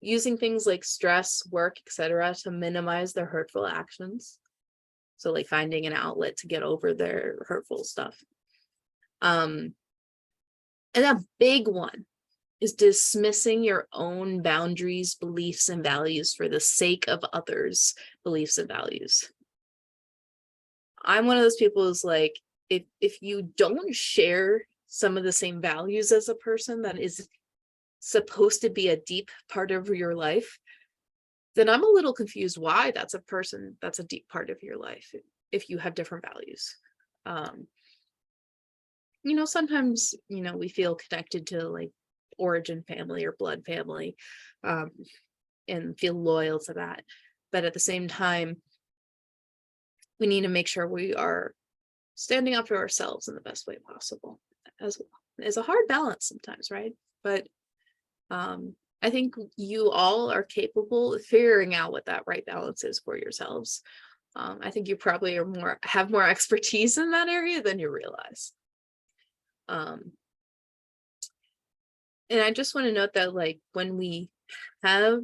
Using things like stress, work, etc. to minimize their hurtful actions. So like finding an outlet to get over their hurtful stuff. And a big one is dismissing your own boundaries, beliefs, and values for the sake of others' beliefs and values. I'm one of those people who's like, if you don't share some of the same values as a person that is supposed to be a deep part of your life, then I'm a little confused why that's a person that's a deep part of your life if you have different values. Sometimes, we feel connected to like origin family or blood family and feel loyal to that. But at the same time, we need to make sure we are standing up for ourselves in the best way possible as well. It's a hard balance sometimes, right? But I think you all are capable of figuring out what that right balance is for yourselves. I think you probably have more expertise in that area than you realize. And I just want to note that like when we have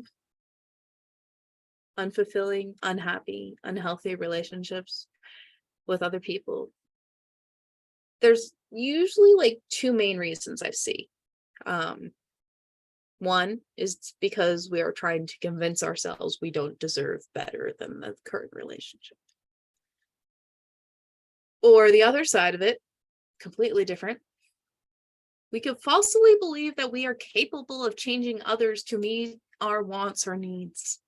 unfulfilling, unhappy, unhealthy relationships with other people, there's usually like two main reasons I see. One is because we are trying to convince ourselves we don't deserve better than the current relationship. Or the other side of it, completely different. We could falsely believe that we are capable of changing others to meet our wants or needs.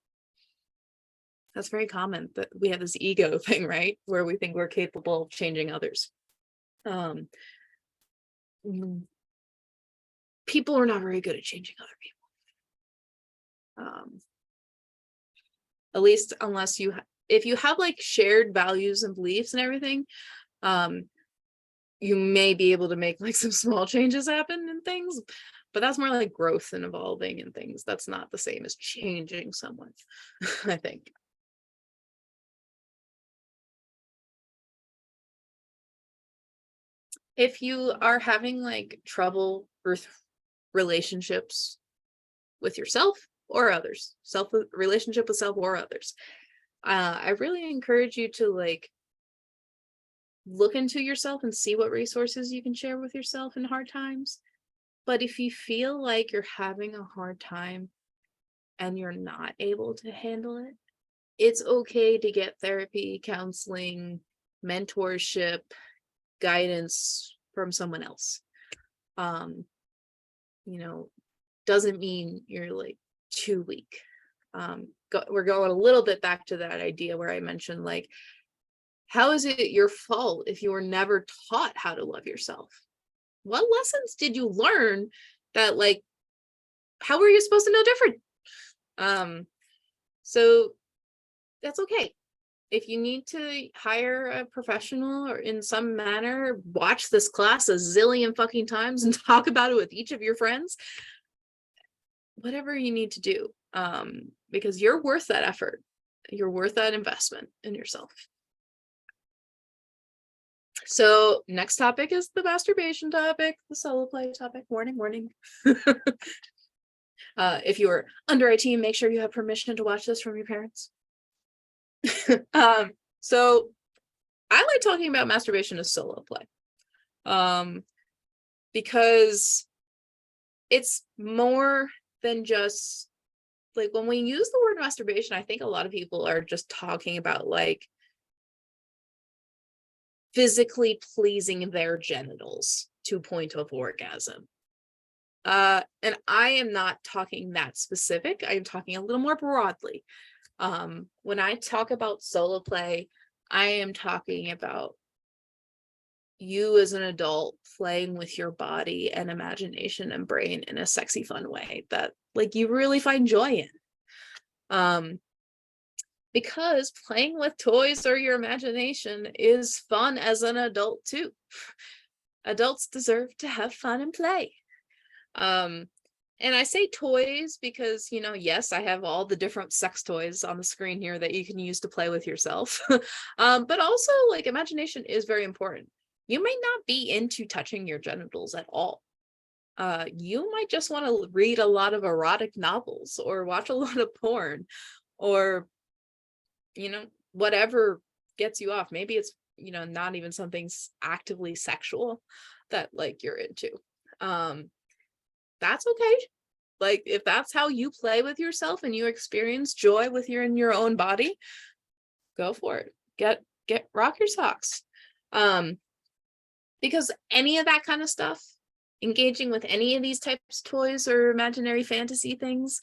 That's very common that we have this ego thing, right? Where we think we're capable of changing others. People are not very good at changing other people. At least unless if you have like shared values and beliefs and everything, you may be able to make like some small changes happen and things, but that's more like growth and evolving and things. That's not the same as changing someone, I think. If you are having like trouble with relationships with yourself or others, relationship with self or others, I really encourage you to like look into yourself and see what resources you can share with yourself in hard times. But if you feel like you're having a hard time and you're not able to handle it, it's okay to get therapy, counseling, mentorship, guidance from someone else. Doesn't mean you're like too weak. We're going a little bit back to that idea where I mentioned like, how is it your fault if you were never taught how to love yourself? What lessons did you learn that like, how were you supposed to know different? So that's okay. if you need to hire a professional or in some manner, watch this class a zillion fucking times and talk about it with each of your friends, whatever you need to do, because you're worth that effort. You're worth that investment in yourself. So next topic is the masturbation topic, the solo play topic. Warning, warning. If you're under 18, make sure you have permission to watch this from your parents. So I like talking about masturbation as solo play, because it's more than just like, when we use the word masturbation, I think a lot of people are just talking about like physically pleasing their genitals to point of orgasm. And I am not talking that specific. I'm talking a little more broadly. When I talk about solo play, I am talking about you as an adult playing with your body and imagination and brain in a sexy, fun way that like you really find joy in. Because playing with toys or your imagination is fun as an adult too. Adults deserve to have fun and play. And I say toys because, you know, yes, I have all the different sex toys on the screen here that you can use to play with yourself. But also, like, imagination is very important. You might not be into touching your genitals at all. You might just want to read a lot of erotic novels or watch a lot of porn, or, you know, whatever gets you off. Maybe it's, you know, not even something actively sexual that like you're into. That's okay. Like, if that's how you play with yourself and you experience joy with your in your own body, go for it. Get rock your socks. Because any of that kind of stuff, engaging with any of these types of toys or imaginary fantasy things,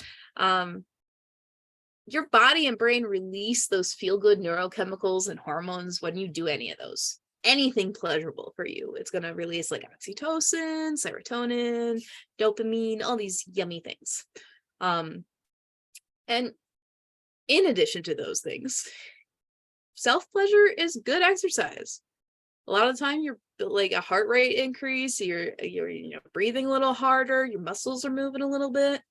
your body and brain release those feel-good neurochemicals and hormones when you do any of those. Anything pleasurable for you, it's going to release like oxytocin, serotonin, dopamine, all these yummy things. And in addition to those things, self-pleasure is good exercise. A lot of the time you're like a heart rate increase, you're you know, breathing a little harder, your muscles are moving a little bit.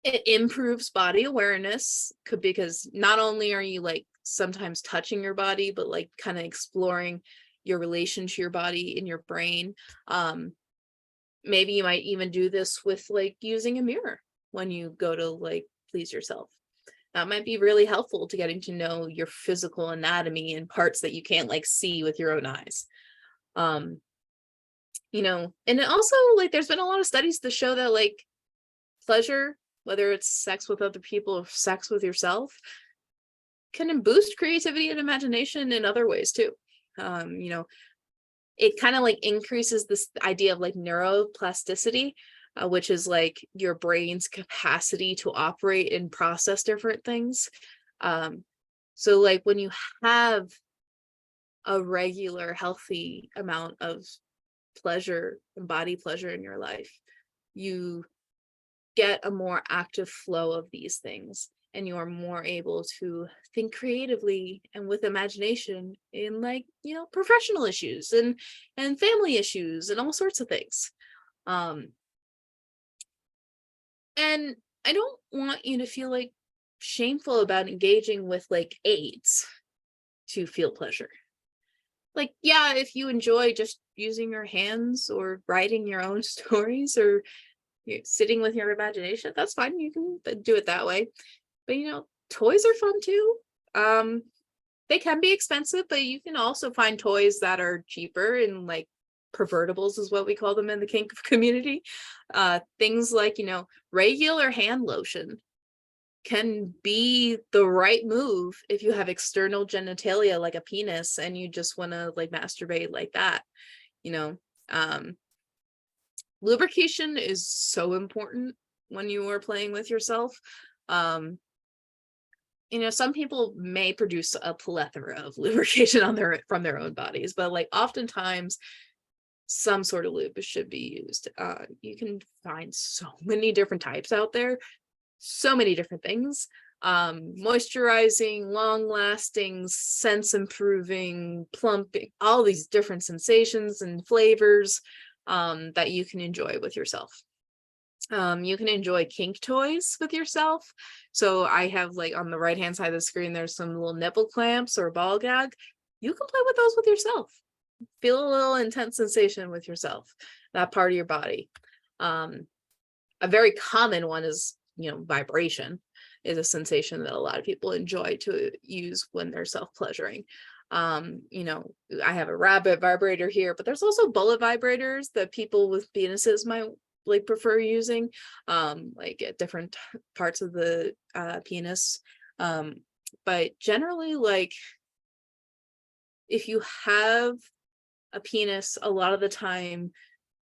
It improves body awareness, because not only are you like sometimes touching your body, but like kind of exploring your relation to your body in your brain. Maybe you might even do this with like using a mirror when you go to like please yourself. That might be really helpful to getting to know your physical anatomy and parts that you can't like see with your own eyes. You know, and also like there's been a lot of studies to show that like pleasure, whether it's sex with other people or sex with yourself, can boost creativity and imagination in other ways too. You know, it kind of like increases this idea of like neuroplasticity, which is like your brain's capacity to operate and process different things. So like when you have a regular healthy amount of pleasure and body pleasure in your life, you get a more active flow of these things, and you are more able to think creatively and with imagination in like, you know, professional issues and family issues and all sorts of things. And I don't want you to feel like shameful about engaging with like aids to feel pleasure. Like, yeah, if you enjoy just using your hands or writing your own stories or you're sitting with your imagination, that's fine. You can do it that way. But, you know, toys are fun too. They can be expensive, but you can also find toys that are cheaper, and like pervertibles is what we call them in the kink community. Things like, you know, regular hand lotion can be the right move if you have external genitalia like a penis and you just want to like masturbate like that. You know, lubrication is so important when you are playing with yourself. You know, some people may produce a plethora of lubrication from their own bodies, but like oftentimes some sort of lube should be used. You can find so many different types out there. so many different things. Moisturizing, long lasting, sense improving, plumping, all these different sensations and flavors that you can enjoy with yourself. You can enjoy kink toys with yourself. So I have, like, on the right hand side of the screen, there's some little nipple clamps or ball gag. You can play with those with yourself. Feel a little intense sensation with yourself, that part of your body. A very common one is, vibration is a sensation that a lot of people enjoy to use when they're self-pleasuring. I have a rabbit vibrator here, but there's also bullet vibrators that people with penises might like prefer using, like at different parts of the penis. But generally, like, if you have a penis, a lot of the time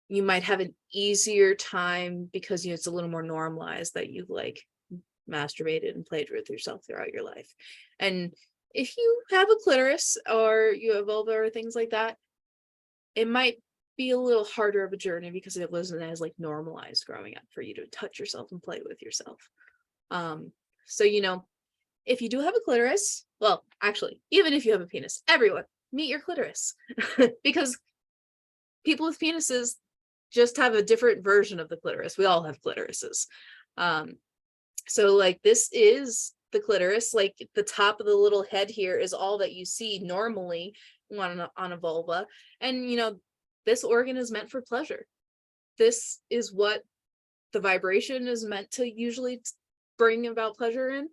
you might have an easier time because it's a little more normalized that you've like masturbated and played with yourself throughout your life. And if you have a clitoris or you have vulva or things like that, it might be a little harder of a journey because it wasn't as like normalized growing up for you to touch yourself and play with yourself. So if you do have a clitoris, well, actually, even if you have a penis, everyone meet your clitoris because people with penises just have a different version of the clitoris. We all have clitorises. So like this is the clitoris, like the top of the little head here is all that you see normally on a vulva. And this organ is meant for pleasure. This is what the vibration is meant to usually bring about pleasure in,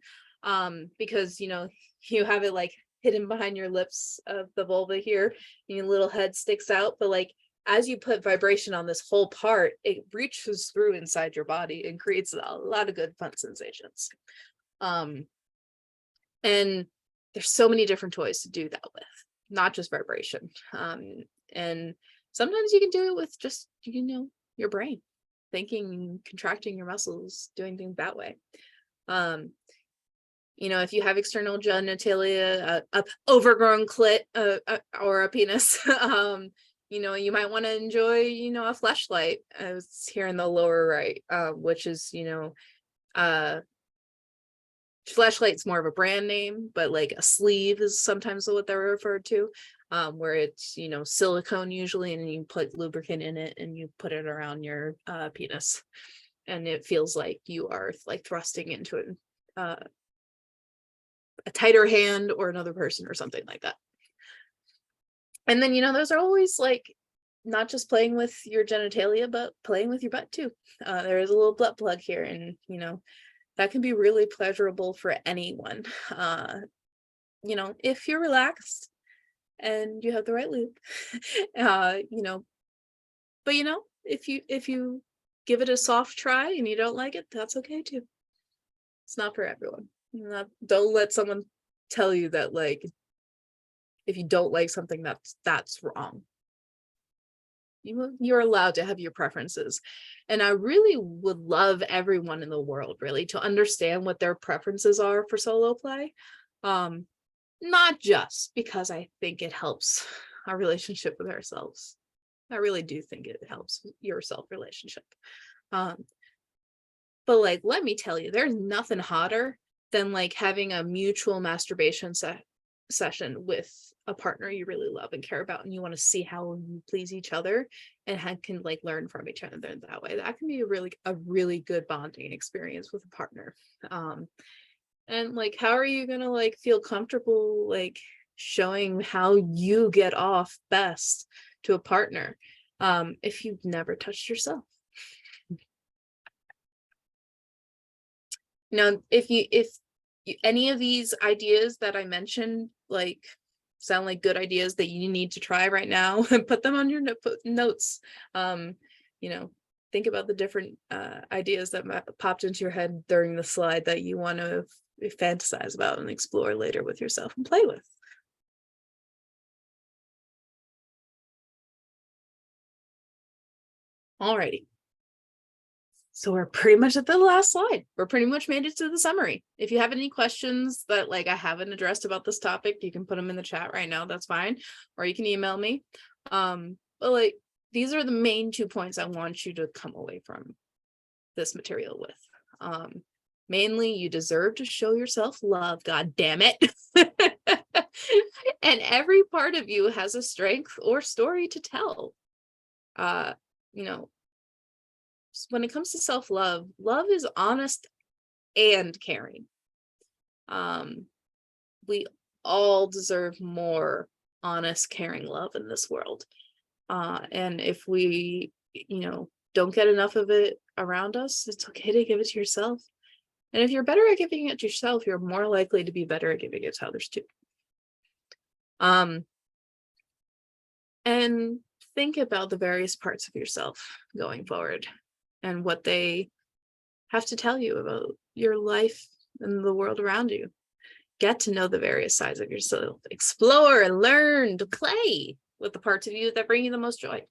because you have it like hidden behind your lips of the vulva here, and your little head sticks out, but like as you put vibration on this whole part, it reaches through inside your body and creates a lot of good fun sensations. And there's so many different toys to do that with, not just vibration. And sometimes you can do it with just your brain thinking, contracting your muscles, doing things that way. If you have external genitalia, a overgrown clit, or a penis, you might want to enjoy, a fleshlight. It's here in the lower right, which is, fleshlight's more of a brand name, but like a sleeve is sometimes what they're referred to, where it's, silicone usually, and you put lubricant in it and you put it around your penis, and it feels like you are like thrusting into it, a tighter hand or another person or something like that. And then, those are always like not just playing with your genitalia, but playing with your butt too. There is a little butt plug here, and that can be really pleasurable for anyone. If you're relaxed and you have the right lube, but if you give it a soft try and you don't like it, that's okay too. It's not for everyone. Don't let someone tell you that, like, if you don't like something, that's wrong. You're allowed to have your preferences. And I really would love everyone in the world really to understand what their preferences are for solo play. Not just because I think it helps our relationship with ourselves. I really do think it helps your self relationship. But like, let me tell you, there's nothing hotter than like having a mutual masturbation session with a partner you really love and care about, and you want to see how you please each other and can like learn from each other that way. That can be a really good bonding experience with a partner. And like, how are you gonna like feel comfortable like showing how you get off best to a partner if you've never touched yourself? If any of these ideas that I mentioned like sound like good ideas that you need to try right now, put them on your notes. Think about the different ideas that popped into your head during the slide that you want to fantasize about and explore later with yourself and play with. Alrighty. So we're pretty much at the last slide. We're pretty much made it to the summary. If you have any questions that like I haven't addressed about this topic, you can put them in the chat right now. That's fine. Or you can email me. But like, these are the main 2 points I want you to come away from this material with. Mainly, you deserve to show yourself love, god damn it. And every part of you has a strength or story to tell. You know, when it comes to self-love, love is honest and caring. We all deserve more honest, caring love in this world. And if we, don't get enough of it around us, it's okay to give it to yourself. And if you're better at giving it to yourself, you're more likely to be better at giving it to others too. And think about the various parts of yourself going forward and what they have to tell you about your life and the world around you. Get to know the various sides of yourself. Explore and learn to play with the parts of you that bring you the most joy.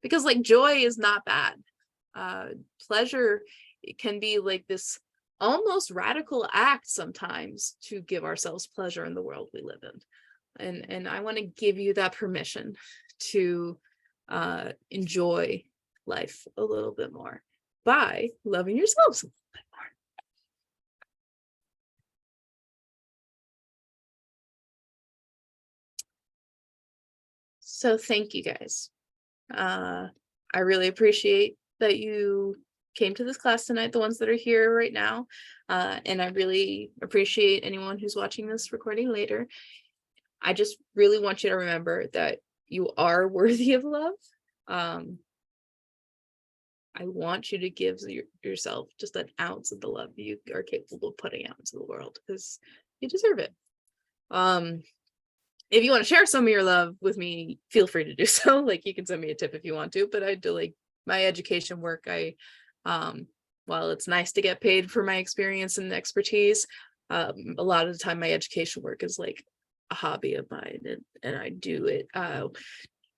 Because like joy is not bad. Pleasure, it can be like this almost radical act sometimes to give ourselves pleasure in the world we live in. And I want to give you that permission to enjoy life a little bit more by loving yourselves a little bit more. So thank you guys. I really appreciate that you came to this class tonight, the ones that are here right now. And I really appreciate anyone who's watching this recording later. I just really want you to remember that you are worthy of love. I want you to give yourself just an ounce of the love you are capable of putting out into the world, because you deserve it. If you want to share some of your love with me, feel free to do so. Like, you can send me a tip if you want to, but I do like my education work. While it's nice to get paid for my experience and expertise, a lot of the time my education work is like a hobby of mine, and I do it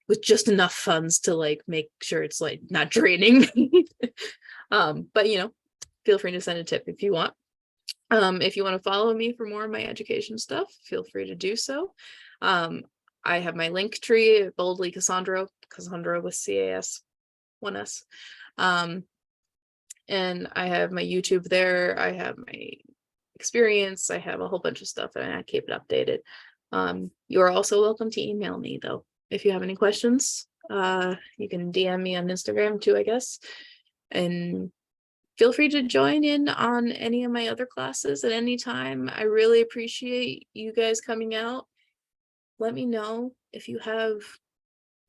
with just enough funds to like make sure it's like not draining me. But feel free to send a tip if you want. If you want to follow me for more of my education stuff, feel free to do so. I have my link tree, boldly Casandra with CAS 1S. And I have my YouTube there. I have my experience. I have a whole bunch of stuff, and I keep it updated. You are also welcome to email me though. If you have any questions, you can DM me on Instagram too, I guess. And feel free to join in on any of my other classes at any time. I really appreciate you guys coming out. Let me know if you have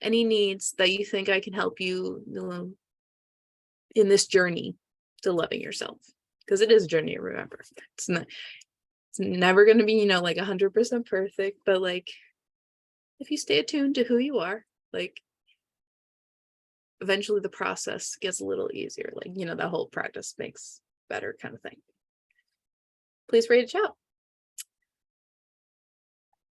any needs that you think I can help you in this journey to loving yourself, because it is a journey. Remember, it's never going to be like 100% perfect, but like if you stay attuned to who you are, like eventually the process gets a little easier. Like that whole practice makes better kind of thing. Please rate it out.